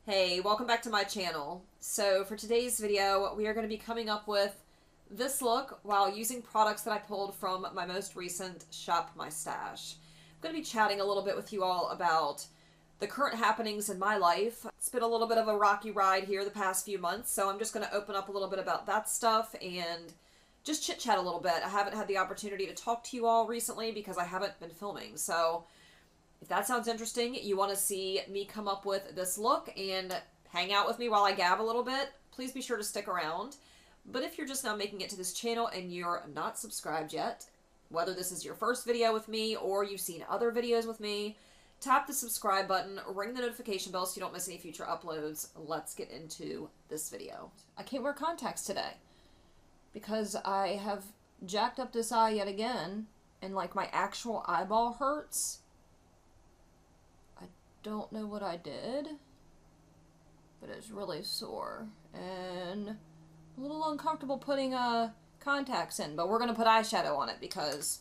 Hey, welcome back to my channel. So for today's video, we are going to be coming up with this look while using products that I pulled from my most recent Shop My Stash. I'm going to be chatting a little bit with you all about the current happenings in my life. It's been a little bit of a rocky ride here the past few months, so I'm just going to open up a little bit about that stuff and just chit-chat a little bit. I haven't had the opportunity to talk to you all recently because I haven't been filming, so if that sounds interesting, you want to see me come up with this look and hang out with me while I gab a little bit, please be sure to stick around. But if you're just now making it to this channel and you're not subscribed yet, whether this is your first video with me or you've seen other videos with me, tap the subscribe button, ring the notification bell so you don't miss any future uploads. Let's get into this video. I can't wear contacts today because I have jacked up this eye yet again and like my actual eyeball hurts. Don't know what I did, but it's really sore and a little uncomfortable putting contacts in, but we're gonna put eyeshadow on it because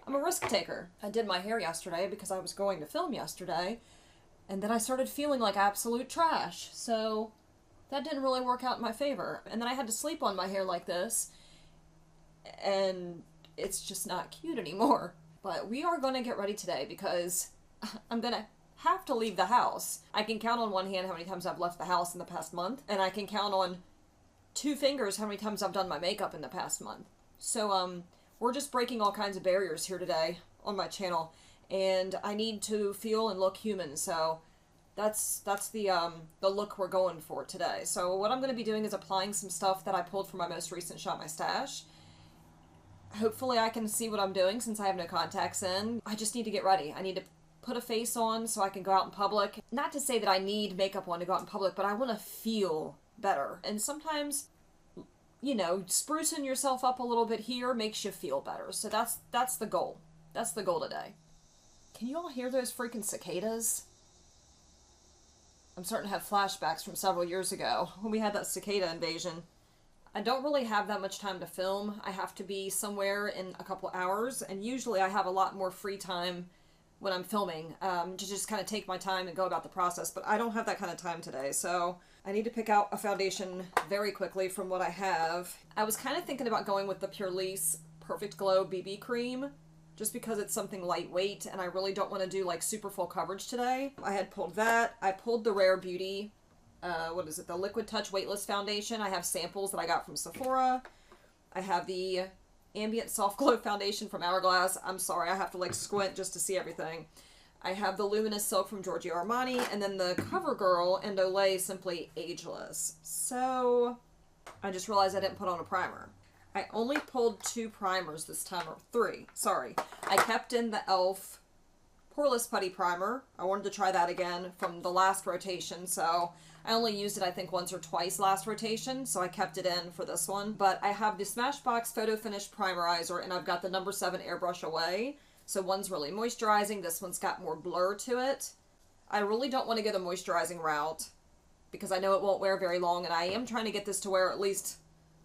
I'm a risk taker. I did my hair yesterday because I was going to film yesterday, and then I started feeling like absolute trash, so that didn't really work out in my favor. And then I had to sleep on my hair like this, and it's just not cute anymore. But we are gonna get ready today because I'm gonna have to leave the house. I can count on one hand how many times I've left the house in the past month, and I can count on two fingers how many times I've done my makeup in the past month. So, we're just breaking all kinds of barriers here today on my channel, and I need to feel and look human, so that's the look we're going for today. So what I'm going to be doing is applying some stuff that I pulled from my most recent Shop My Stash. Hopefully I can see what I'm doing since I have no contacts in. I just need to get ready. I need to put a face on so I can go out in public. Not to say that I need makeup on to go out in public, but I want to feel better. And sometimes, you know, sprucing yourself up a little bit here makes you feel better. So that's the goal. That's the goal today. Can you all hear those freaking cicadas? I'm starting to have flashbacks from several years ago when we had that cicada invasion. I don't really have that much time to film. I have to be somewhere in a couple hours, and usually I have a lot more free time when I'm filming, to just kind of take my time and go about the process, but I don't have that kind of time today, so I need to pick out a foundation very quickly from what I have. I was kind of thinking about going with the Purlisse Perfect Glow BB Cream, just because it's something lightweight, and I really don't want to do like super full coverage today. I had pulled that. I pulled the Rare Beauty, what is it, the Liquid Touch Weightless Foundation. I have samples that I got from Sephora. I have the Ambient Soft Glow Foundation from Hourglass. I'm sorry, I have to like squint just to see everything. I have the Luminous Silk from Giorgio Armani, and then the CoverGirl and Olay Simply Ageless. So, I just realized I didn't put on a primer. I only pulled 2 primers this time, or 3, sorry. I kept in the e.l.f. Poreless Putty Primer. I wanted to try that again from the last rotation, so I only used it I think once or twice last rotation, so I kept it in for this one. But I have the Smashbox Photo Finish Primerizer, and I've got the number 7 Airbrush Away. So one's really moisturizing, this one's got more blur to it. I really don't want to go the moisturizing route because I know it won't wear very long, and I am trying to get this to wear at least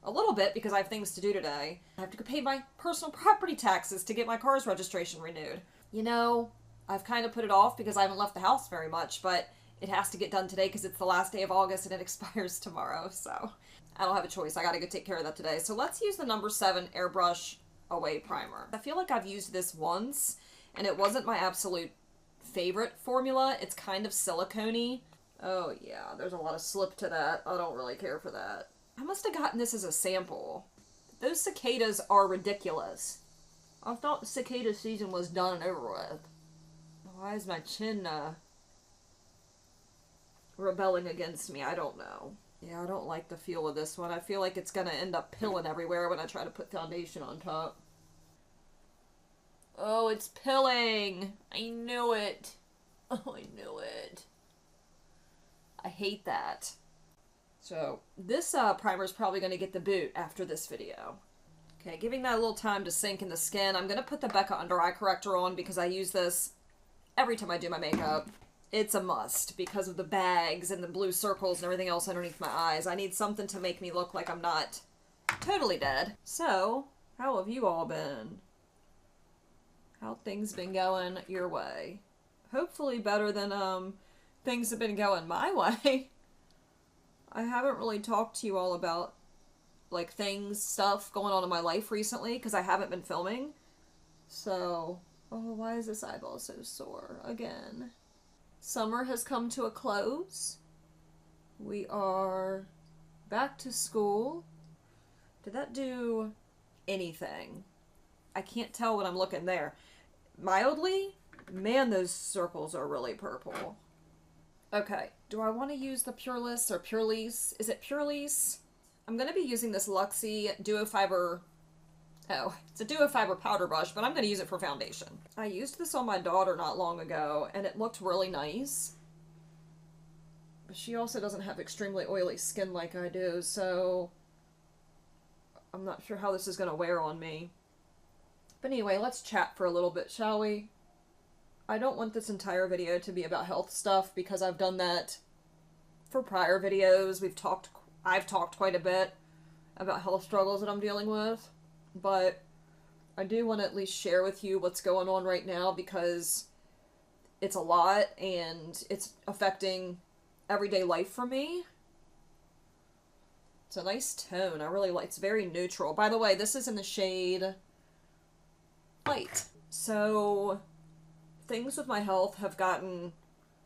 a little bit because I have things to do today. I have to go pay my personal property taxes to get my car's registration renewed. You know, I've kind of put it off because I haven't left the house very much, but it has to get done today because it's the last day of August and it expires tomorrow, so I don't have a choice. I gotta go take care of that today. So let's use the number 7 Airbrush Away Primer. I feel like I've used this once, and it wasn't my absolute favorite formula. It's kind of silicone-y. Oh yeah, there's a lot of slip to that. I don't really care for that. I must have gotten this as a sample. Those cicadas are ridiculous. I thought the cicada season was done and over with. Why is my chin, rebelling against me? I don't know. Yeah, I don't like the feel of this one. I feel like it's gonna end up pilling everywhere when I try to put foundation on top. Oh, it's pilling! I knew it! Oh, I knew it. I hate that. So, this primer is probably gonna get the boot after this video. Okay, giving that a little time to sink in the skin. I'm gonna put the Becca Under Eye Corrector on because I use this every time I do my makeup. It's a must because of the bags and the blue circles and everything else underneath my eyes. I need something to make me look like I'm not totally dead. So, how have you all been? How things been going your way? Hopefully better than things have been going my way. I haven't really talked to you all about, like, stuff going on in my life recently, because I haven't been filming. So, oh, why is this eyeball so sore again? Summer has come to a close. We are back to school. Did that do anything? I can't tell when I'm looking there. Mildly? Man, those circles are really purple. Okay, do I want to use the Pureless or Purelise? Is it Purelise? I'm going to be using this Luxie Duo Fiber... Oh, it's a Duo Fiber powder brush, but I'm going to use it for foundation. I used this on my daughter not long ago, and it looked really nice. But she also doesn't have extremely oily skin like I do, so... I'm not sure how this is going to wear on me. But anyway, let's chat for a little bit, shall we? I don't want this entire video to be about health stuff, because I've done that for prior videos. I've talked quite a bit about health struggles that I'm dealing with, but I do want to at least share with you what's going on right now, because it's a lot and it's affecting everyday life for me. It's a nice tone. I really like it. It's very neutral. By the way, this is in the shade Light. So things with my health have gotten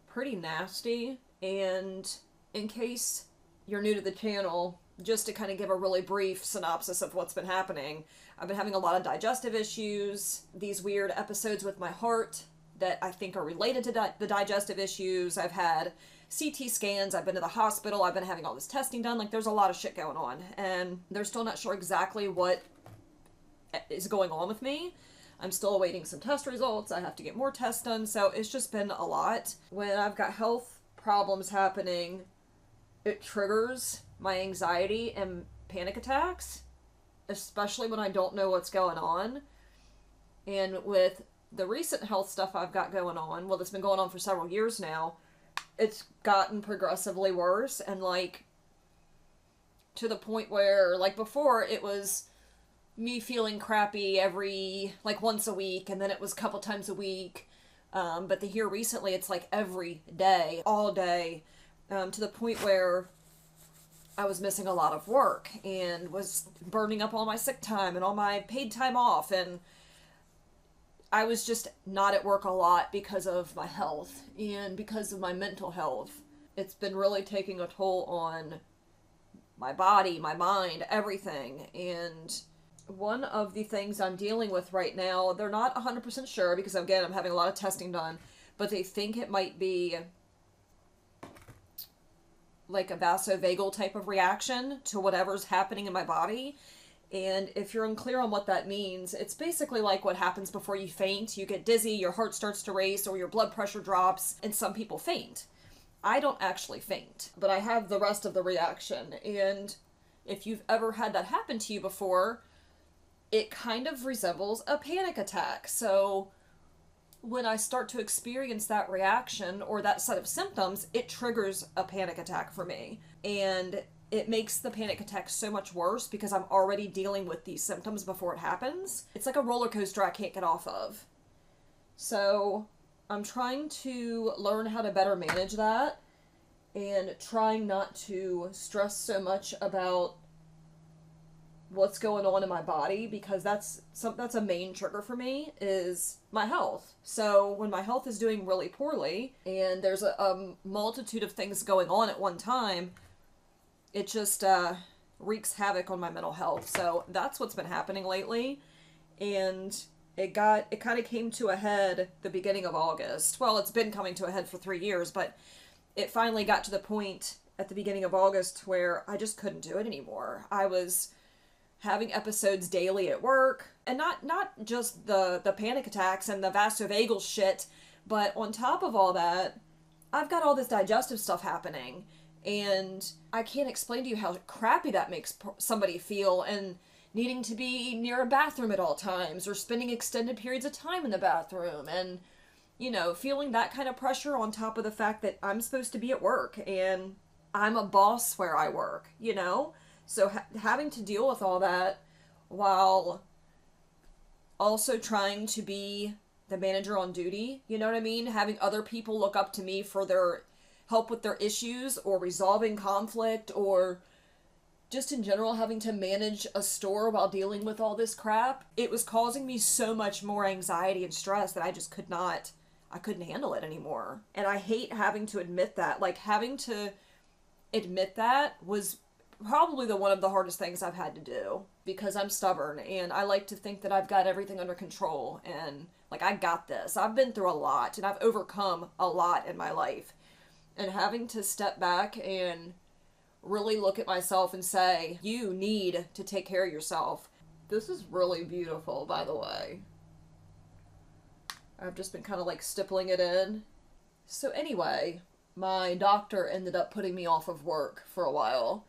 pretty nasty, and in case you're new to the channel, just to kind of give a really brief synopsis of what's been happening, I've been having a lot of digestive issues, these weird episodes with my heart that I think are related to the digestive issues. I've had CT scans, I've been to the hospital, I've been having all this testing done. Like, there's a lot of shit going on, and they're still not sure exactly what is going on with me. I'm still awaiting some test results. I have to get more tests done, so it's just been a lot. When I've got health problems happening, it triggers my anxiety and panic attacks, especially when I don't know what's going on. And with the recent health stuff I've got going on, well, it's been going on for several years now, it's gotten progressively worse, and, like, to the point where, like, before it was me feeling crappy once a week, and then it was a couple times a week, but here recently it's like every day, all day, to the point where I was missing a lot of work and was burning up all my sick time and all my paid time off, and I was just not at work a lot because of my health and because of my mental health. It's been really taking a toll on my body, my mind, everything. And one of the things I'm dealing with right now, they're not 100% sure, because again, I'm having a lot of testing done, but they think it might be like a vasovagal type of reaction to whatever's happening in my body. And if you're unclear on what that means, it's basically like what happens before you faint. You get dizzy, your heart starts to race, or your blood pressure drops, and some people faint. I don't actually faint, but I have the rest of the reaction. And if you've ever had that happen to you before, it kind of resembles a panic attack. So when I start to experience that reaction or that set of symptoms, it triggers a panic attack for me. And it makes the panic attack so much worse because I'm already dealing with these symptoms before it happens. It's like a roller coaster I can't get off of. So I'm trying to learn how to better manage that, and trying not to stress so much about what's going on in my body, because that's a main trigger for me, is my health. So when my health is doing really poorly and there's a multitude of things going on at one time, it just wreaks havoc on my mental health. So that's what's been happening lately, and it kind of came to a head the beginning of August. Well, it's been coming to a head for 3 years, but it finally got to the point at the beginning of August where I just couldn't do it anymore. I was having episodes daily at work, and not just the panic attacks and the vasovagal shit, but on top of all that, I've got all this digestive stuff happening, and I can't explain to you how crappy that makes somebody feel, and needing to be near a bathroom at all times, or spending extended periods of time in the bathroom, and, you know, feeling that kind of pressure on top of the fact that I'm supposed to be at work, and I'm a boss where I work, you know? So having to deal with all that while also trying to be the manager on duty, you know what I mean? Having other people look up to me for their help with their issues or resolving conflict or just in general having to manage a store while dealing with all this crap. It was causing me so much more anxiety and stress that I just I couldn't handle it anymore. And I hate having to admit that. Like, having to admit that was probably one of the hardest things I've had to do, because I'm stubborn and I like to think that I've got everything under control and like, I got this. I've been through a lot and I've overcome a lot in my life. And having to step back and really look at myself and say, you need to take care of yourself. This is really beautiful, by the way. I've just been kind of like stippling it in. So anyway, my doctor ended up putting me off of work for a while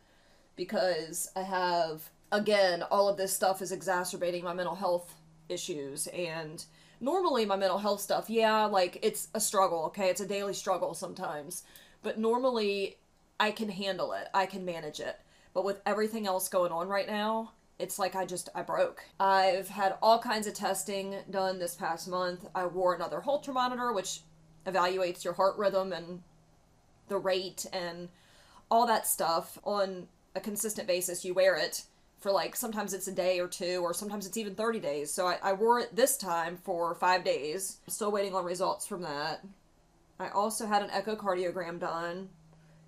because I have, again, all of this stuff is exacerbating my mental health issues. And normally my mental health stuff, yeah, like, it's a struggle, okay? It's a daily struggle sometimes. But normally I can handle it. I can manage it. But with everything else going on right now, it's like I broke. I've had all kinds of testing done this past month. I wore another Holter monitor, which evaluates your heart rhythm and the rate and all that stuff on a consistent basis. You wear it for like, sometimes it's a day or two, or sometimes it's even 30 days. So I wore it this time for 5 days. I'm still waiting on results from that. I also had an echocardiogram done,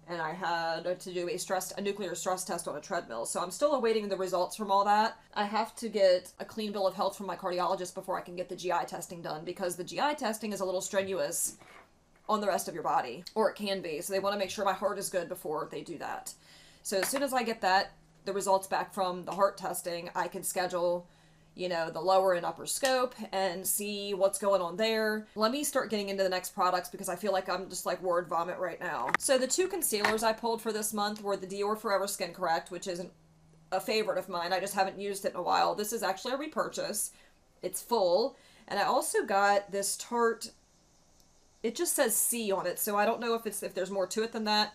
and I had to do a nuclear stress test on a treadmill. So I'm still awaiting the results from all that. I have to get a clean bill of health from my cardiologist before I can get the GI testing done, because the GI testing is a little strenuous on the rest of your body, or it can be. So they want to make sure my heart is good before they do that. So as soon as I get the results back from the heart testing, I can schedule, the lower and upper scope and see what's going on there. Let me start getting into the next products, because I feel like I'm just like word vomit right now. So the 2 concealers I pulled for this month were the Dior Forever Skin Correct, which isn't a favorite of mine. I just haven't used it in a while. This is actually a repurchase. It's full. And I also got this Tarte, it just says C on it, so I don't know if there's more to it than that,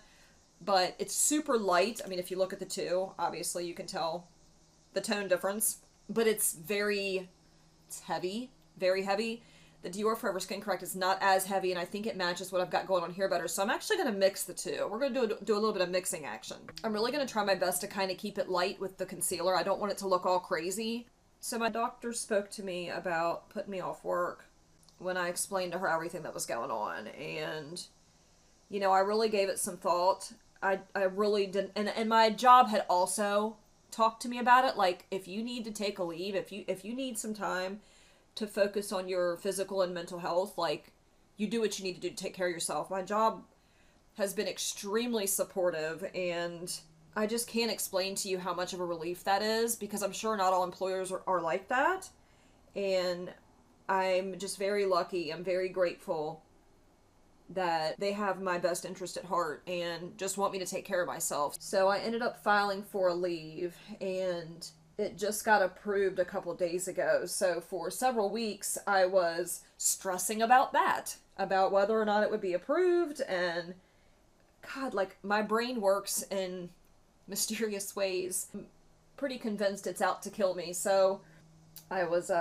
but it's super light. I mean, if you look at the two, obviously you can tell the tone difference. But it's heavy, very heavy. The Dior Forever Skin Correct is not as heavy, and I think it matches what I've got going on here better. So I'm actually going to mix the two. We're going to do a little bit of mixing action. I'm really going to try my best to kind of keep it light with the concealer. I don't want it to look all crazy. So my doctor spoke to me about putting me off work when I explained to her everything that was going on. And, I really gave it some thought. I really didn't. And my job had also talk to me about it. Like, if you need to take a leave, if you need some time to focus on your physical and mental health, like, you do what you need to do to take care of yourself. My job has been extremely supportive, and I just can't explain to you how much of a relief that is, because I'm sure not all employers are like that. And I'm just very lucky. I'm very grateful that they have my best interest at heart and just want me to take care of myself. So I ended up filing for a leave, and it just got approved a couple days ago. So for several weeks I was stressing about that, about whether or not it would be approved. And God, like, my brain works in mysterious ways. I'm pretty convinced it's out to kill me. So I was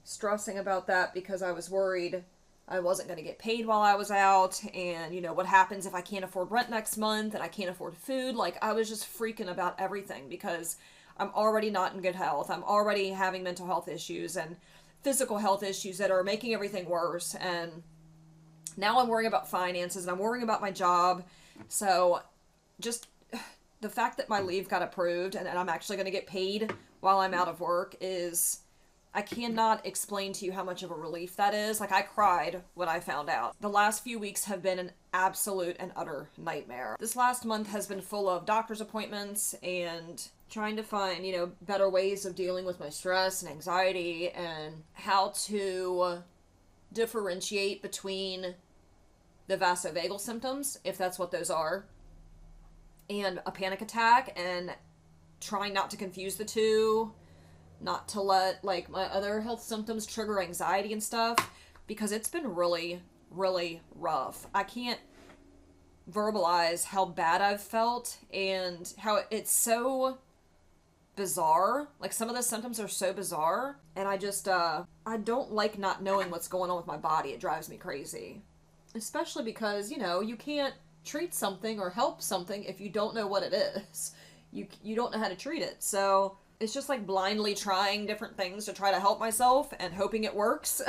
stressing about that because I was worried I wasn't going to get paid while I was out, and, what happens if I can't afford rent next month and I can't afford food? Like, I was just freaking about everything, because I'm already not in good health. I'm already having mental health issues and physical health issues that are making everything worse, and now I'm worrying about finances, and I'm worrying about my job. So just the fact that my leave got approved and I'm actually going to get paid while I'm out of work I cannot explain to you how much of a relief that is. Like, I cried when I found out. The last few weeks have been an absolute and utter nightmare. This last month has been full of doctor's appointments and trying to find, better ways of dealing with my stress and anxiety, and how to differentiate between the vasovagal symptoms, if that's what those are, and a panic attack, and trying not to confuse the two. Not to let, like, my other health symptoms trigger anxiety and stuff, because it's been really, really rough. I can't verbalize how bad I've felt and how it's so bizarre. Like, some of the symptoms are so bizarre, and I just, I don't like not knowing what's going on with my body. It drives me crazy. Especially because, you can't treat something or help something if you don't know what it is. You don't know how to treat it. So it's just like blindly trying different things to try to help myself and hoping it works.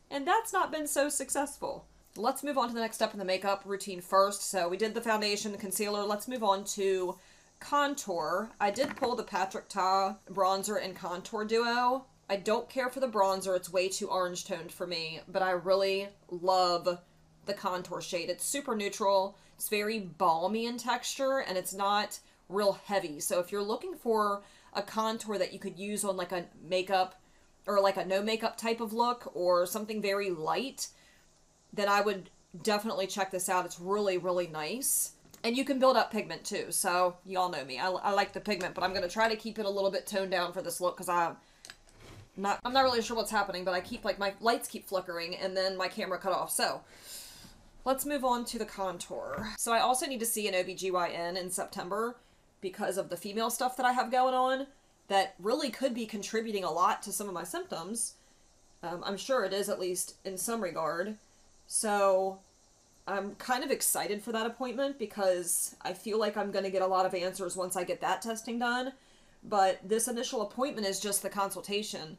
And that's not been so successful. Let's move on to the next step in the makeup routine first. So we did the foundation, the concealer. Let's move on to contour. I did pull the Patrick Ta bronzer and contour duo. I don't care for the bronzer. It's way too orange toned for me, but I really love the contour shade. It's super neutral. It's very balmy in texture, and it's not real heavy. So if you're looking for a contour that you could use on like a makeup or like a no makeup type of look or something very light, then I would definitely check this out. It's really, really nice. And you can build up pigment too. So you all know me. I like the pigment, but I'm going to try to keep it a little bit toned down for this look because I'm not really sure what's happening, but I keep like my lights keep flickering and then my camera cut off. So let's move on to the contour. So I also need to see an OBGYN in September because of the female stuff that I have going on that really could be contributing a lot to some of my symptoms. I'm sure it is, at least in some regard. So I'm kind of excited for that appointment because I feel like I'm going to get a lot of answers once I get that testing done. But this initial appointment is just the consultation.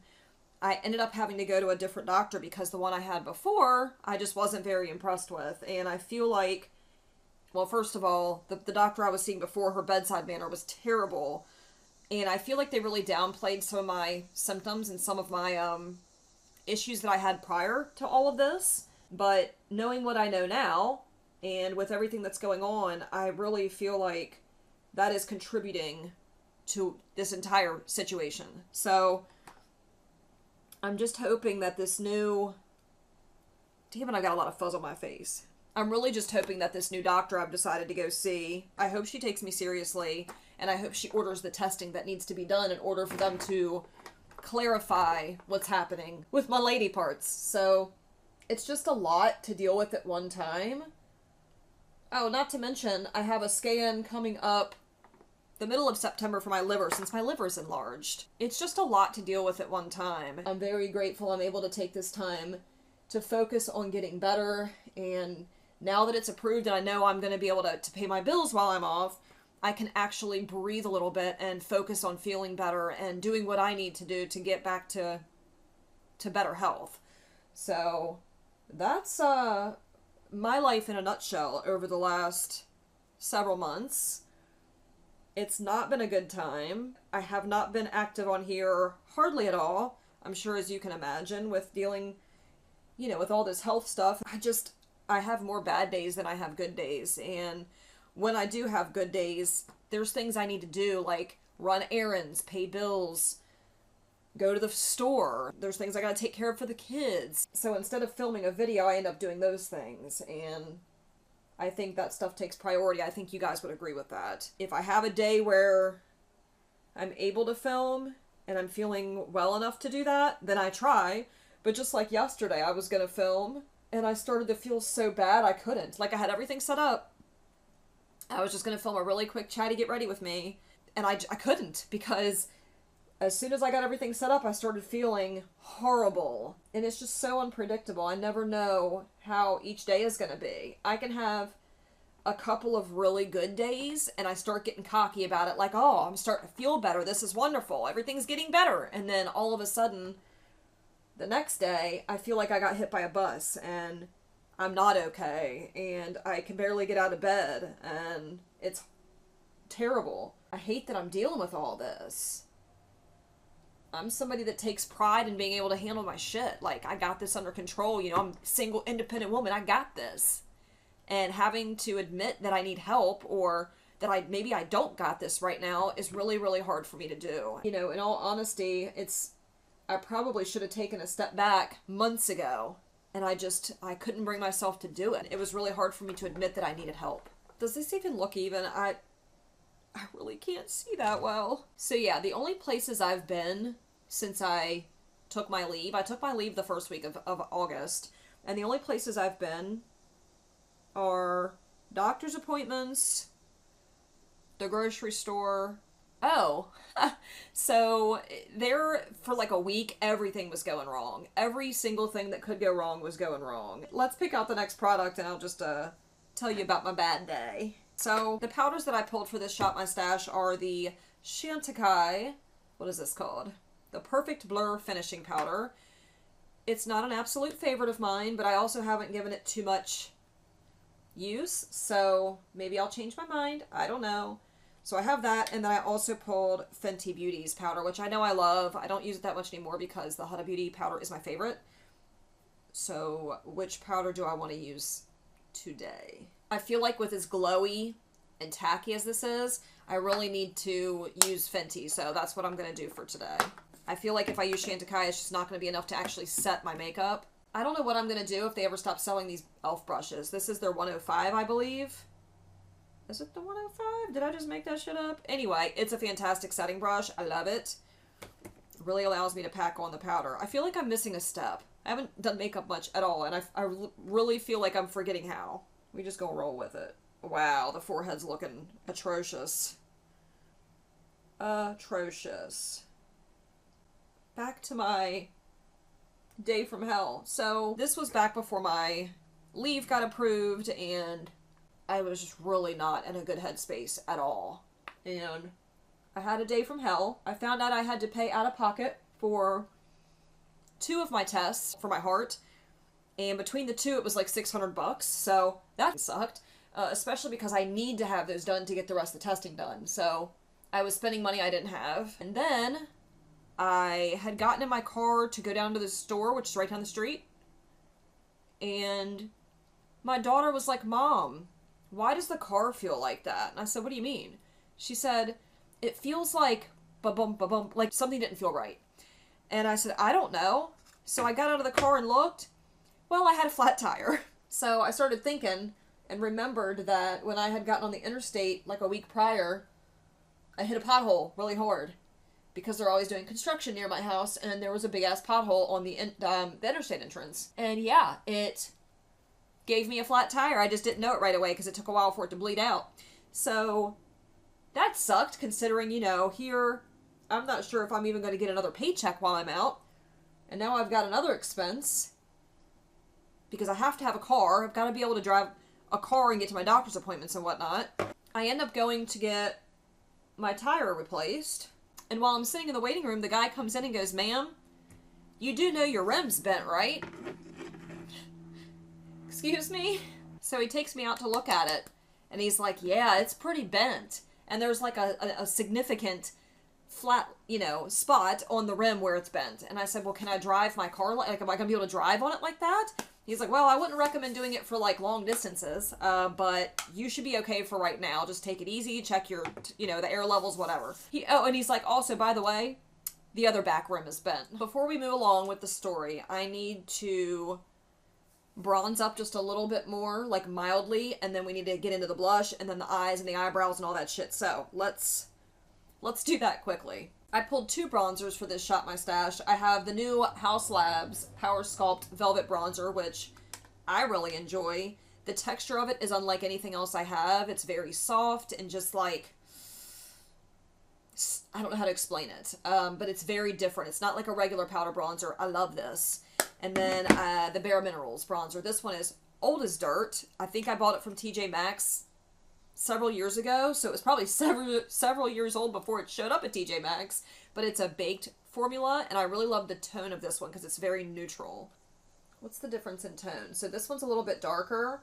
I ended up having to go to a different doctor because the one I had before, I just wasn't very impressed with. And I feel like, well, first of all, the doctor I was seeing before, her bedside manner was terrible. And I feel like they really downplayed some of my symptoms and some of my issues that I had prior to all of this. But knowing what I know now, and with everything that's going on, I really feel like that is contributing to this entire situation. So I'm just hoping that this new... Damn it, I got a lot of fuzz on my face. I'm really just hoping that this new doctor I've decided to go see, I hope she takes me seriously, and I hope she orders the testing that needs to be done in order for them to clarify what's happening with my lady parts. So it's just a lot to deal with at one time. Oh, not to mention, I have a scan coming up the middle of September for my liver, since my liver's enlarged. It's just a lot to deal with at one time. I'm very grateful I'm able to take this time to focus on getting better, and now that it's approved and I know I'm going to be able to pay my bills while I'm off, I can actually breathe a little bit and focus on feeling better and doing what I need to do to get back to better health. So that's my life in a nutshell over the last several months. It's not been a good time. I have not been active on here hardly at all. I'm sure, as you can imagine, with dealing, with all this health stuff. I have more bad days than I have good days. And when I do have good days, there's things I need to do, like run errands, pay bills, go to the store. There's things I gotta take care of for the kids. So instead of filming a video, I end up doing those things. And I think that stuff takes priority. I think you guys would agree with that. If I have a day where I'm able to film and I'm feeling well enough to do that, then I try. But just like yesterday, I was gonna film and I started to feel so bad I couldn't. Like, I had everything set up. I was just gonna film a really quick Chatty Get Ready With Me, and I couldn't, because as soon as I got everything set up, I started feeling horrible. And it's just so unpredictable. I never know how each day is going to be. I can have a couple of really good days, and I start getting cocky about it, like, oh, I'm starting to feel better. This is wonderful. Everything's getting better. And then all of a sudden, the next day, I feel like I got hit by a bus, and I'm not okay, and I can barely get out of bed, and it's terrible. I hate that I'm dealing with all this. I'm somebody that takes pride in being able to handle my shit. Like, I got this under control. I'm a single, independent woman. I got this. And having to admit that I need help, or that maybe I don't got this right now, is really, really hard for me to do. In all honesty, I probably should have taken a step back months ago. And I couldn't bring myself to do it. It was really hard for me to admit that I needed help. Does this even look even? I really can't see that well. So yeah, the only places I've been since I took my leave, I took my leave the first week of August, and the only places I've been are doctor's appointments, the grocery store. Oh, so there for like a week, everything was going wrong. Every single thing that could go wrong was going wrong. Let's pick out the next product, and I'll just tell you about my bad day. So the powders that I pulled for this Shop My Stash are the Chantecaille, what is this called? The Perfect Blur Finishing Powder. It's not an absolute favorite of mine, but I also haven't given it too much use, so maybe I'll change my mind. I don't know. So I have that, and then I also pulled Fenty Beauty's powder, which I know I love. I don't use it that much anymore because the Huda Beauty powder is my favorite. So which powder do I want to use today? I feel like with as glowy and tacky as this is, I really need to use Fenty, so that's what I'm going to do for today. I feel like if I use Chantecaille, it's just not going to be enough to actually set my makeup. I don't know what I'm going to do if they ever stop selling these e.l.f. brushes. This is their 105, I believe. Is it the 105? Did I just make that shit up? Anyway, it's a fantastic setting brush. I love it. It really allows me to pack on the powder. I feel like I'm missing a step. I haven't done makeup much at all, and I really feel like I'm forgetting how. We just gonna roll with it. Wow, the forehead's looking atrocious. Atrocious. Back to my day from hell. So this was back before my leave got approved, and I was just really not in a good headspace at all. And I had a day from hell. I found out I had to pay out of pocket for 2 of my tests for my heart, and between the 2 it was like $600, so that sucked, especially because I need to have those done to get the rest of the testing done. So I was spending money I didn't have, and then I had gotten in my car to go down to the store, which is right down the street, and my daughter was like, "Mom, why does the car feel like that?" And I said, "What do you mean?" She said, "It feels like ba-bum, ba-bum, like something didn't feel right." And I said, "I don't know." So I got out of the car and looked. Well, I had a flat tire. So I started thinking and remembered that when I had gotten on the interstate like a week prior, I hit a pothole really hard because they're always doing construction near my house, and there was a big-ass pothole on the interstate entrance. And yeah, it gave me a flat tire. I just didn't know it right away because it took a while for it to bleed out. So that sucked, considering, you know, here, I'm not sure if I'm even going to get another paycheck while I'm out. And now I've got another expense because I have to have a car. I've got to be able to drive a car and get to my doctor's appointments and whatnot. I end up going to get my tire replaced. And while I'm sitting in the waiting room, the guy comes in and goes, "Ma'am, you do know your rim's bent, right?" Excuse me? So he takes me out to look at it. And he's like, "Yeah, it's pretty bent. And there's like a significant flat, you know, spot on the rim where it's bent." And I said, "Well, can I drive my car? Like, am I going to be able to drive on it like that?" He's like, "Well, I wouldn't recommend doing it for like long distances, but you should be okay for right now. Just take it easy, check your, you know, the air levels, whatever." And he's like, "Also, by the way, the other back rim is bent." Before we move along with the story, I need to bronze up just a little bit more, like mildly, and then we need to get into the blush, and then the eyes and the eyebrows and all that shit. So let's do that quickly. I pulled 2 bronzers for this Shop My Stash. I have the new House Labs Power Sculpt Velvet Bronzer, which I really enjoy. The texture of it is unlike anything else I have. It's very soft and just like, I don't know how to explain it, but it's very different. It's not like a regular powder bronzer. I love this. And then the Bare Minerals bronzer. This one is old as dirt. I think I bought it from TJ Maxx several years ago, so it was probably several years old before it showed up at TJ Maxx, but it's a baked formula, and I really love the tone of this one because it's very neutral. What's the difference in tone? So this one's a little bit darker.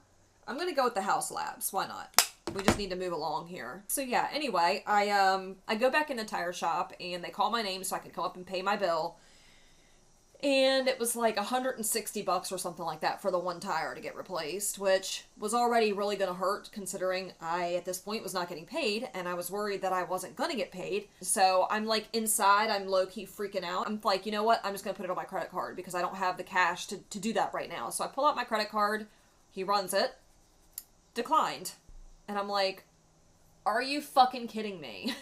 I'm going to go with the House Labs. Why not? We just need to move along here. So yeah, anyway, I go back in the tire shop, and they call my name so I can come up and pay my bill. And it was like $160 or something like that for the one tire to get replaced, which was already really going to hurt considering I, at this point, was not getting paid, and I was worried that I wasn't going to get paid. So I'm like inside, I'm low-key freaking out. I'm like, you know what? I'm just going to put it on my credit card because I don't have the cash to do that right now. So I pull out my credit card. He runs it. Declined. And I'm like, are you fucking kidding me?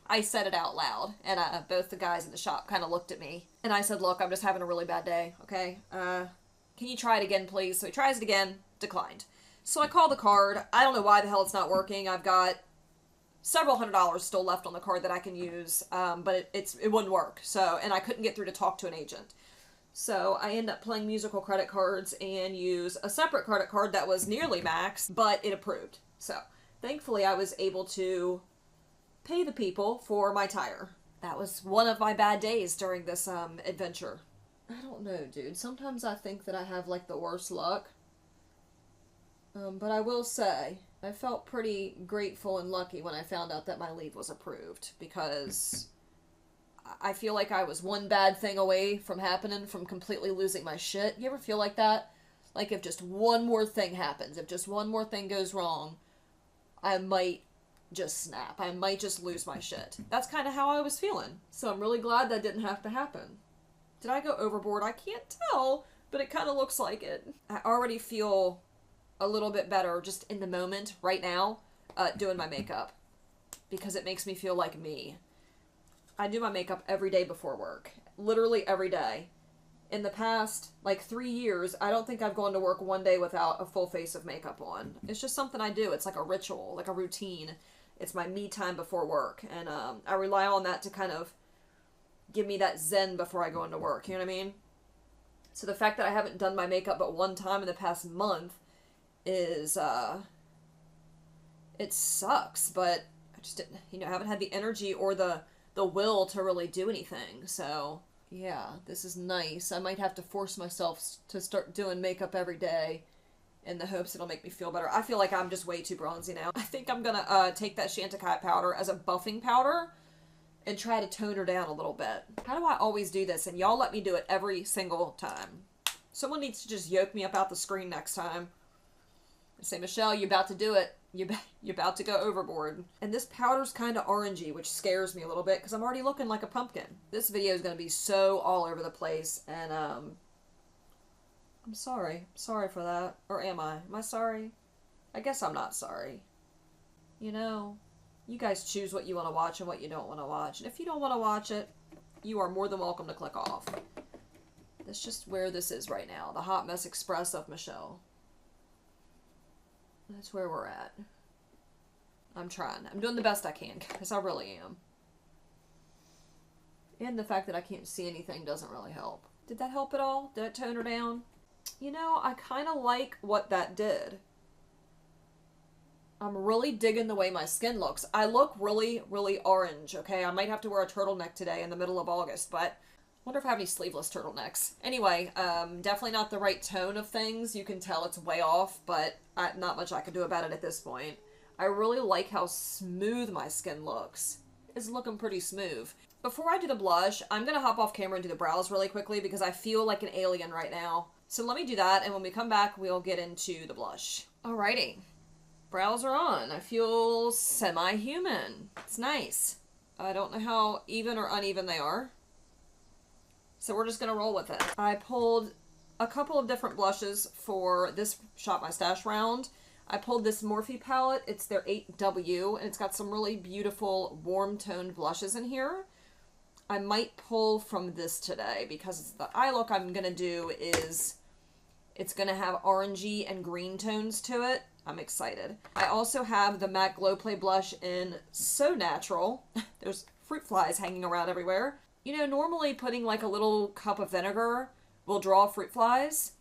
I said it out loud, and both the guys in the shop kind of looked at me. And I said, "Look, I'm just having a really bad day, okay? Can you try it again, please?" So he tries it again, declined. So I call the card. I don't know why the hell it's not working. I've got several $100s still left on the card that I can use, but it wouldn't work. So, and I couldn't get through to talk to an agent. So I end up playing musical credit cards and use a separate credit card that was nearly max, but it approved. So thankfully I was able to pay the people for my tire. That was one of my bad days during this adventure. I don't know, dude. Sometimes I think that I have like the worst luck. But I will say, I felt pretty grateful and lucky when I found out that my leave was approved, because I feel like I was one bad thing away from happening, from completely losing my shit. You ever feel like that? Like if just one more thing happens, if just one more thing goes wrong, I might just snap. I might just lose my shit. That's kind of how I was feeling. So I'm really glad that didn't have to happen. Did I go overboard? I can't tell, but it kind of looks like it. I already feel a little bit better just in the moment right now doing my makeup, because it makes me feel like me. I do my makeup every day before work, literally every day. In the past like 3 years, I don't think I've gone to work one day without a full face of makeup on. It's just something I do. It's like a ritual, like a routine. It's my me time before work, and I rely on that to kind of give me that zen before I go into work, you know what I mean? So the fact that I haven't done my makeup but one time in the past month is, it sucks, but I just didn't, haven't had the energy or the will to really do anything. So yeah, this is nice. I might have to force myself to start doing makeup every day in the hopes it'll make me feel better. I feel like I'm just way too bronzy now. I think I'm gonna take that Chantecaille powder as a buffing powder and try to tone her down a little bit. How do I always do this? And y'all let me do it every single time. Someone needs to just yoke me up out the screen next time and say, Michelle, you about to do it. You're about to go overboard. And this powder's kind of orangey, which scares me a little bit because I'm already looking like a pumpkin. This video is going to be so all over the place, and I'm sorry. I'm sorry for that. Or am I? Am I sorry? I guess I'm not sorry. You know, you guys choose what you want to watch and what you don't want to watch. And if you don't want to watch it, you are more than welcome to click off. That's just where this is right now. The Hot Mess Express of Michelle. That's where we're at. I'm trying. I'm doing the best I can, because I really am. And the fact that I can't see anything doesn't really help. Did that help at all? Did it tone her down? You know, I kind of like what that did. I'm really digging the way my skin looks. I look really, really orange, okay? I might have to wear a turtleneck today in the middle of August, but I wonder if I have any sleeveless turtlenecks. Anyway, definitely not the right tone of things. You can tell it's way off, but not much I can do about it at this point. I really like how smooth my skin looks. It's looking pretty smooth. Before I do the blush, I'm going to hop off camera and do the brows really quickly because I feel like an alien right now. So let me do that, and when we come back, we'll get into the blush. Alrighty. Brows are on. I feel semi-human. It's nice. I don't know how even or uneven they are. So we're just going to roll with it. I pulled a couple of different blushes for this Shop My Stash round. I pulled this Morphe palette. It's their 8W, and it's got some really beautiful warm-toned blushes in here. I might pull from this today because the eye look I'm going to do is, it's going to have orangey and green tones to it. I'm excited. I also have the MAC Glow Play blush in So Natural. There's fruit flies hanging around everywhere. You know, normally putting like a little cup of vinegar will draw fruit flies,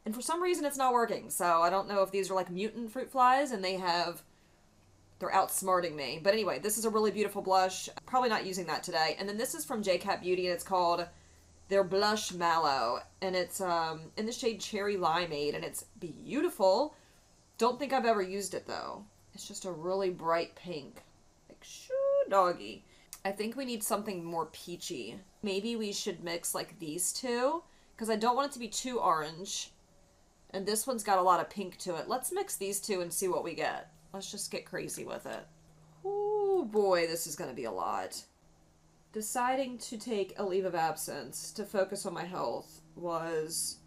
and for some reason it's not working. So I don't know if these are like mutant fruit flies and they're outsmarting me. But anyway, this is a really beautiful blush. Probably not using that today. And then this is from JCat Beauty, and it's called their Blush Mallow, and it's in the shade Cherry Limeade, and it's beautiful. Don't think I've ever used it though. It's just a really bright pink. Like, shoo doggy. I think we need something more peachy. Maybe we should mix like these two, because I don't want it to be too orange. And this one's got a lot of pink to it. Let's mix these two and see what we get. Let's just get crazy with it. Oh boy, this is going to be a lot. Deciding to take a leave of absence to focus on my health was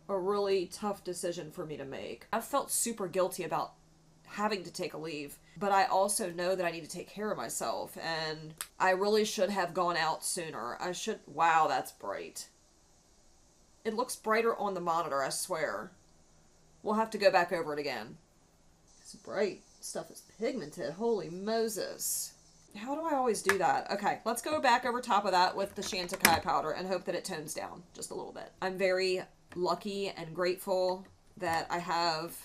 a really tough decision for me to make. I felt super guilty about having to take a leave, but I also know that I need to take care of myself, and I really should have gone out sooner. Wow, that's bright. It looks brighter on the monitor, I swear. We'll have to go back over it again. It's bright. Stuff is pigmented. Holy Moses. How do I always do that? Okay, let's go back over top of that with the Chantecaille powder and hope that it tones down just a little bit. I'm very lucky and grateful that I have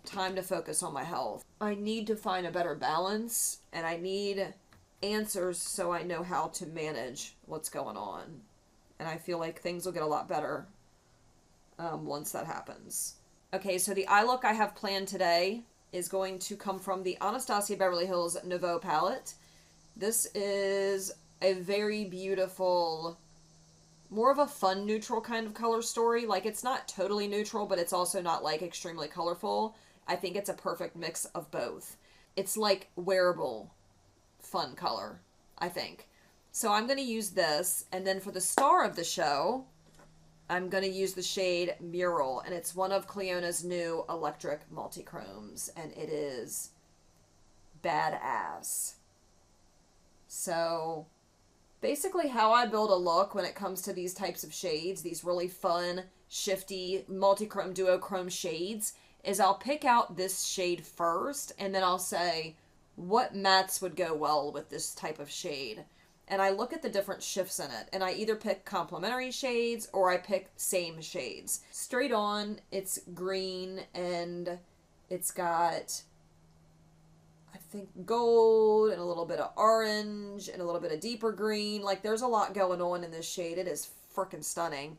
time to focus on my health. I need to find a better balance, and I need answers so I know how to manage what's going on. And I feel like things will get a lot better once that happens. Okay, so the eye look I have planned today is going to come from the Anastasia Beverly Hills Nouveau palette. This is a very beautiful, more of a fun neutral kind of color story. Like, it's not totally neutral, but it's also not like extremely colorful. I think it's a perfect mix of both. It's like wearable fun color, I think. So I'm going to use this, and then for the star of the show, I'm going to use the shade Mural, and it's one of Cleona's new electric multi-chromes, and it is badass. So basically how I build a look when it comes to these types of shades, these really fun, shifty, multi-chrome, duochrome shades, is I'll pick out this shade first, and then I'll say, what mattes would go well with this type of shade? And I look at the different shifts in it, and I either pick complementary shades or I pick same shades. Straight on, it's green, and it's got, I think, gold and a little bit of orange and a little bit of deeper green. Like, there's a lot going on in this shade. It is freaking stunning.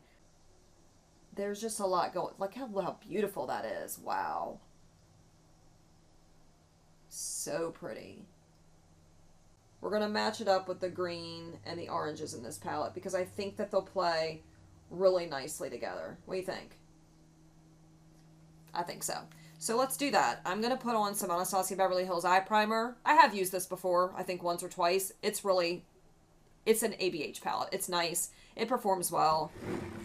There's just a lot going. Like, how beautiful that is. Wow. So pretty. We're going to match it up with the green and the oranges in this palette because I think that they'll play really nicely together. What do you think? I think so. So let's do that. I'm going to put on some Anastasia Beverly Hills Eye Primer. I have used this before, I think once or twice. It's an ABH palette. It's nice. It performs well.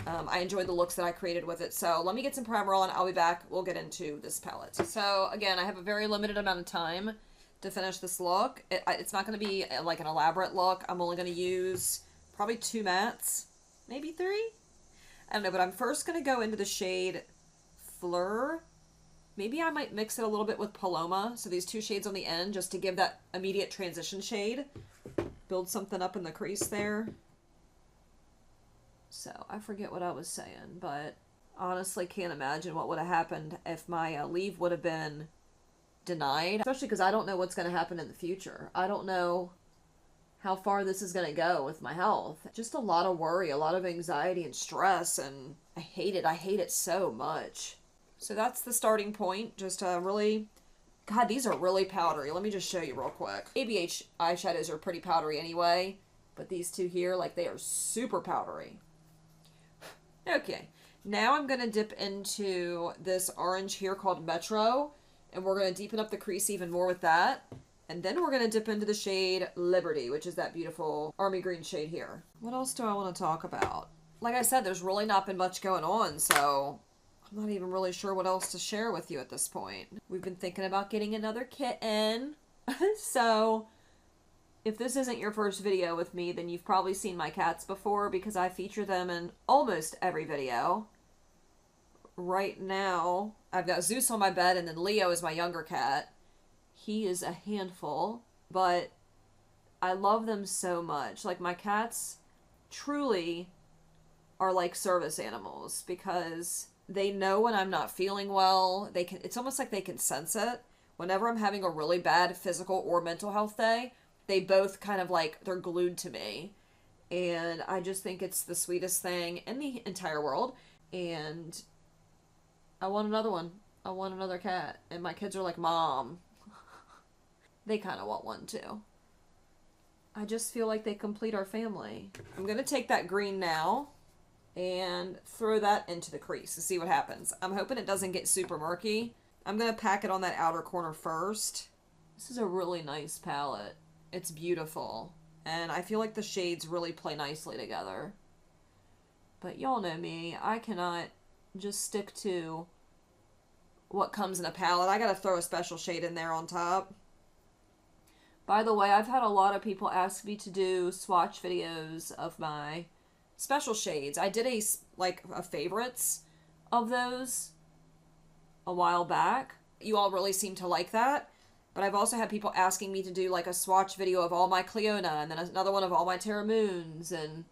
I enjoyed the looks that I created with it. So let me get some primer on. I'll be back. We'll get into this palette. So again, I have a very limited amount of time to finish this look. It's not going to be like an elaborate look. I'm only going to use probably 2 mattes, maybe 3. I don't know, but I'm first going to go into the shade Fleur. Maybe I might mix it a little bit with Paloma. So these 2 shades on the end just to give that immediate transition shade. Build something up in the crease there. So I forget what I was saying, but honestly can't imagine what would have happened if my leave would have been denied, especially because I don't know what's going to happen in the future. I don't know how far this is going to go with my health. Just a lot of worry, a lot of anxiety and stress, and I hate it. I hate it so much. So that's the starting point. Just really, God, these are really powdery. Let me just show you real quick. ABH eyeshadows are pretty powdery anyway, but these 2 here, like, they are super powdery. Okay, now I'm going to dip into this orange here called Metro, and we're going to deepen up the crease even more with that. And then we're going to dip into the shade Liberty, which is that beautiful army green shade here. What else do I want to talk about? Like I said, there's really not been much going on, so I'm not even really sure what else to share with you at this point. We've been thinking about getting another kitten. So if this isn't your first video with me, then you've probably seen my cats before because I feature them in almost every video. Right now, I've got Zeus on my bed, and then Leo is my younger cat. He is a handful, but I love them so much. Like, my cats truly are like service animals because they know when I'm not feeling well. It's almost like they can sense it. Whenever I'm having a really bad physical or mental health day, they both kind of like, they're glued to me. And I just think it's the sweetest thing in the entire world. And I want another one. I want another cat. And my kids are like, Mom. They kind of want one too. I just feel like they complete our family. I'm going to take that green now and throw that into the crease to see what happens. I'm hoping it doesn't get super murky. I'm going to pack it on that outer corner first. This is a really nice palette. It's beautiful. And I feel like the shades really play nicely together. But y'all know me. I cannot just stick to what comes in a palette. I gotta throw a special shade in there on top. By the way, I've had a lot of people ask me to do swatch videos of my special shades. I did a favorites of those a while back. You all really seem to like that. But I've also had people asking me to do like a swatch video of all my Cleona, and then another one of all my Terra Moons, and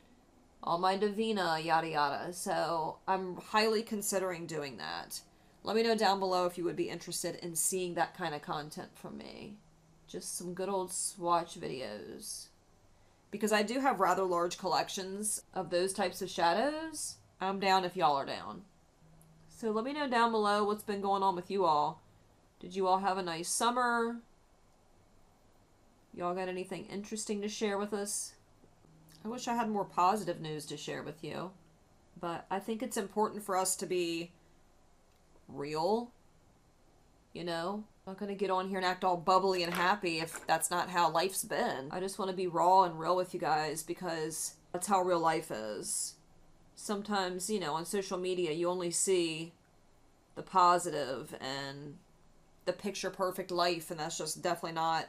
all my Divina, yada yada. So I'm highly considering doing that. Let me know down below if you would be interested in seeing that kind of content from me. Just some good old swatch videos. Because I do have rather large collections of those types of shadows. I'm down if y'all are down. So let me know down below what's been going on with you all. Did you all have a nice summer? Y'all got anything interesting to share with us? I wish I had more positive news to share with you. But I think it's important for us to be real. You know? I'm not going to get on here and act all bubbly and happy if that's not how life's been. I just want to be raw and real with you guys because that's how real life is. Sometimes, you know, on social media you only see the positive and the picture perfect life, and that's just definitely not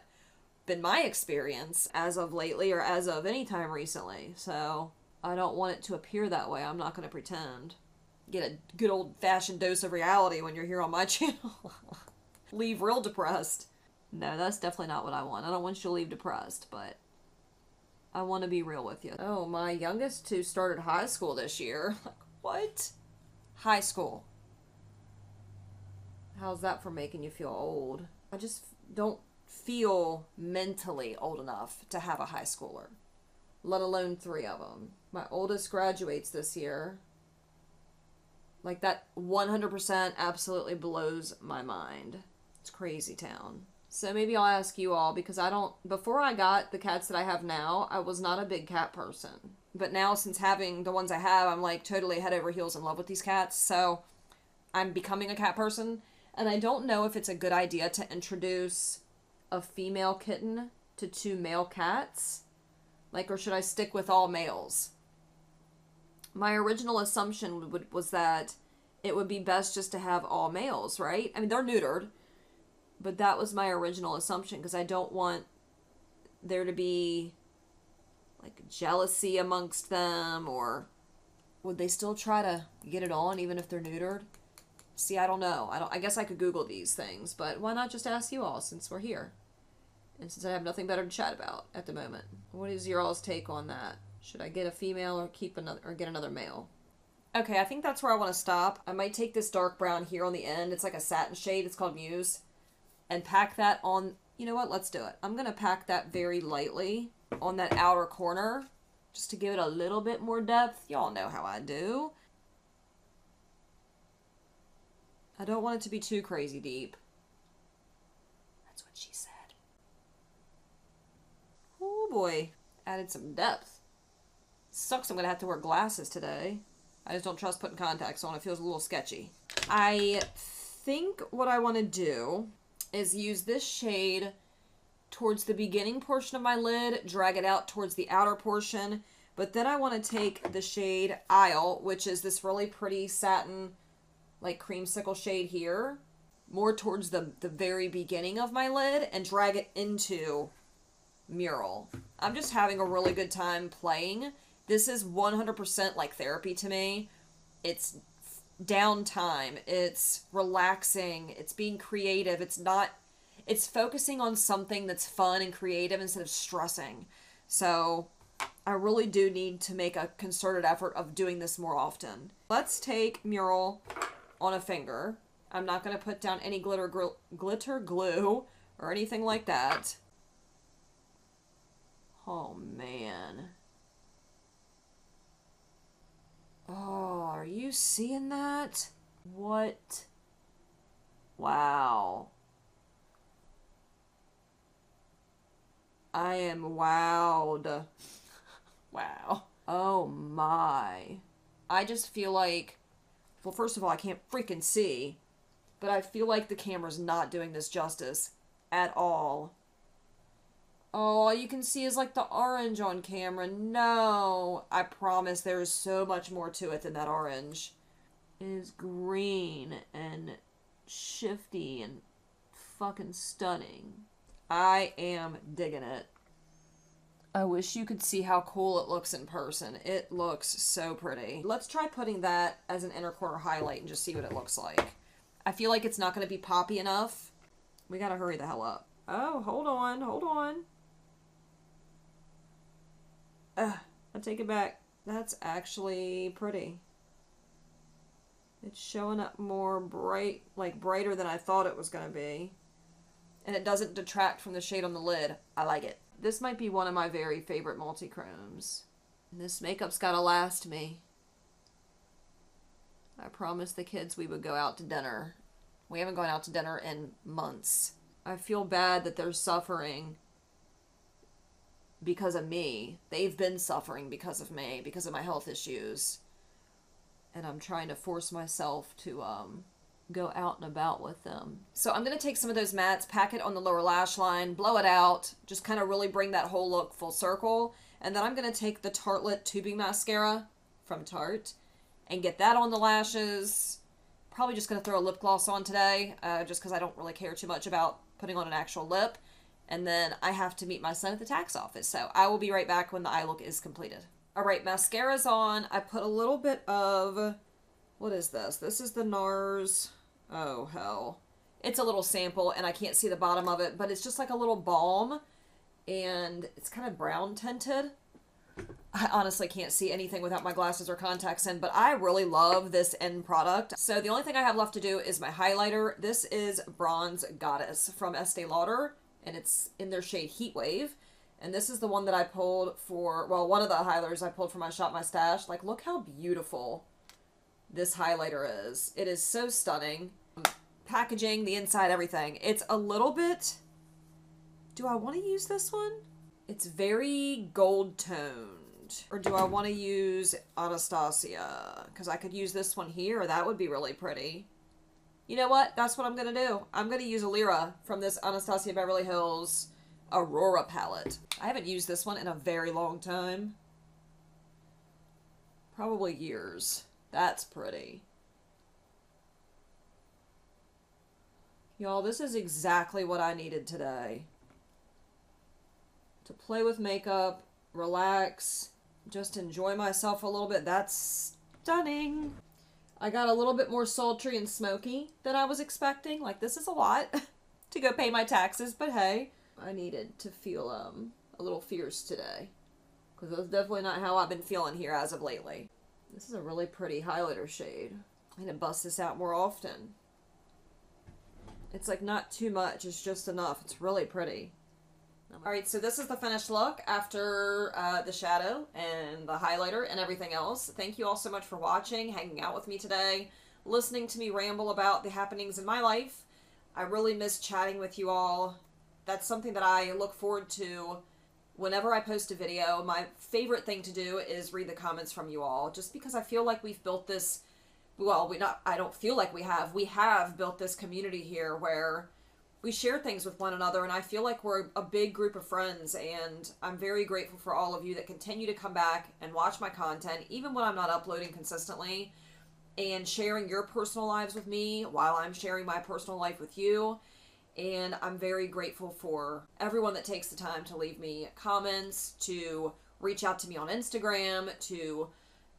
been my experience as of lately or as of any time recently. So I don't want it to appear that way. I'm not going to pretend. Get a good old-fashioned dose of reality when you're here on my channel. Leave real depressed. No, that's definitely not what I want. I don't want you to leave depressed, but I want to be real with you. Oh, my youngest two started high school this year. Like, what? High school. How's that for making you feel old? I just don't feel mentally old enough to have a high schooler, let alone 3 of them. My oldest graduates this year. Like, that 100% absolutely blows my mind. It's crazy town. So maybe I'll ask you all, because before I got the cats that I have now, I was not a big cat person. But now, since having the ones I have, I'm like totally head over heels in love with these cats. So I'm becoming a cat person. And I don't know if it's a good idea to introduce a female kitten to 2 male cats. Like, or should I stick with all males? My original assumption was that it would be best just to have all males, right? I mean, they're neutered. But that was my original assumption, because I don't want there to be, like, jealousy amongst them, or would they still try to get it on even if they're neutered? See, I don't know. I guess I could Google these things, but why not just ask you all since we're here? And since I have nothing better to chat about at the moment. What is your all's take on that? Should I get a female or get another male? Okay, I think that's where I want to stop. I might take this dark brown here on the end. It's like a satin shade. It's called Muse. And pack that on, you know what? Let's do it. I'm going to pack that very lightly on that outer corner just to give it a little bit more depth. Y'all know how I do. I don't want it to be too crazy deep. That's what she said. Oh boy, added some depth. Sucks I'm going to have to wear glasses today. I just don't trust putting contacts on. It feels a little sketchy. I think what I want to do is use this shade towards the beginning portion of my lid, drag it out towards the outer portion, but then I want to take the shade Isle, which is this really pretty satin, like creamsicle shade here, more towards the very beginning of my lid, and drag it into Mural. I'm just having a really good time playing. This is 100% like therapy to me. It's downtime. It's relaxing. It's being creative. It's focusing on something that's fun and creative instead of stressing. So I really do need to make a concerted effort of doing this more often. Let's take Mural on a finger. I'm not going to put down any glitter glue or anything like that. Oh, man. Oh, are you seeing that? What? Wow. I am wowed. Wow. Oh my. I just feel like, well, first of all, I can't freaking see, but I feel like the camera's not doing this justice at all. Oh, all you can see is like the orange on camera. No, I promise there is so much more to it than that orange. It is green and shifty and fucking stunning. I am digging it. I wish you could see how cool it looks in person. It looks so pretty. Let's try putting that as an inner corner highlight and just see what it looks like. I feel like it's not going to be poppy enough. We gotta hurry the hell up. Oh, hold on, hold on. I take it back. That's actually pretty. It's showing up more bright, like brighter than I thought it was going to be. And it doesn't detract from the shade on the lid. I like it. This might be one of my very favorite multi-chromes. And this makeup's gotta last me. I promised the kids we would go out to dinner. We haven't gone out to dinner in months. I feel bad that they're suffering because of me. They've been suffering because of me, because of my health issues. And I'm trying to force myself to go out and about with them. So I'm going to take some of those mattes, pack it on the lower lash line, blow it out, just kind of really bring that whole look full circle. And then I'm going to take the Tartelette Tubing Mascara from Tarte and get that on the lashes. Probably just going to throw a lip gloss on today, just because I don't really care too much about putting on an actual lip. And then I have to meet my son at the tax office, so I will be right back when the eye look is completed. Alright, mascara's on. I put a little bit of... What is this? This is the NARS... Oh, hell. It's a little sample, and I can't see the bottom of it, but it's just like a little balm, and it's kind of brown tinted. I honestly can't see anything without my glasses or contacts in, but I really love this end product. So the only thing I have left to do is my highlighter. This is Bronze Goddess from Estee Lauder, and it's in their shade Heat Wave. And this is the one that I pulled for, well, one of the highlighters I pulled for my Shop My Stash. Like, look how beautiful this highlighter is. It is so stunning. Packaging, the inside, everything. It's a little bit... Do I want to use this one? It's very gold toned. Or do I want to use Anastasia? Because I could use this one here. That would be really pretty. You know what? That's what I'm going to do. I'm going to use Aurora from this Anastasia Beverly Hills Aurora palette. I haven't used this one in a very long time. Probably years. That's pretty. Y'all, this is exactly what I needed today. To play with makeup, relax, just enjoy myself a little bit. That's stunning. I got a little bit more sultry and smoky than I was expecting. Like, this is a lot to go pay my taxes, but hey. I needed to feel a little fierce today. Because that's definitely not how I've been feeling here as of lately. This is a really pretty highlighter shade. I need to bust this out more often. It's like not too much, it's just enough. It's really pretty. Alright, so this is the finished look after the shadow and the highlighter and everything else. Thank you all so much for watching, hanging out with me today, listening to me ramble about the happenings in my life. I really miss chatting with you all. That's something that I look forward to whenever I post a video. My favorite thing to do is read the comments from you all, just because I feel like we've built this, well, I don't feel like we have built this community here where we share things with one another, and I feel like we're a big group of friends, and I'm very grateful for all of you that continue to come back and watch my content, even when I'm not uploading consistently, and sharing your personal lives with me while I'm sharing my personal life with you. And I'm very grateful for everyone that takes the time to leave me comments, to reach out to me on Instagram, to,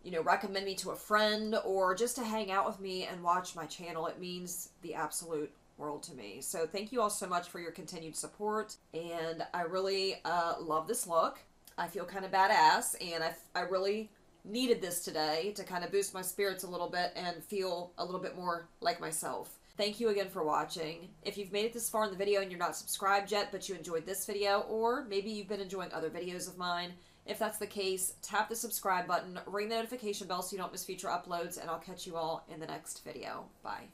you know, recommend me to a friend, or just to hang out with me and watch my channel. It means the absolute world to me. So thank you all so much for your continued support, and I really love this look. I feel kind of badass, and I really needed this today to kind of boost my spirits a little bit and feel a little bit more like myself. Thank you again for watching. If you've made it this far in the video and you're not subscribed yet, but you enjoyed this video, or maybe you've been enjoying other videos of mine, if that's the case, tap the subscribe button, ring the notification bell so you don't miss future uploads, and I'll catch you all in the next video. Bye.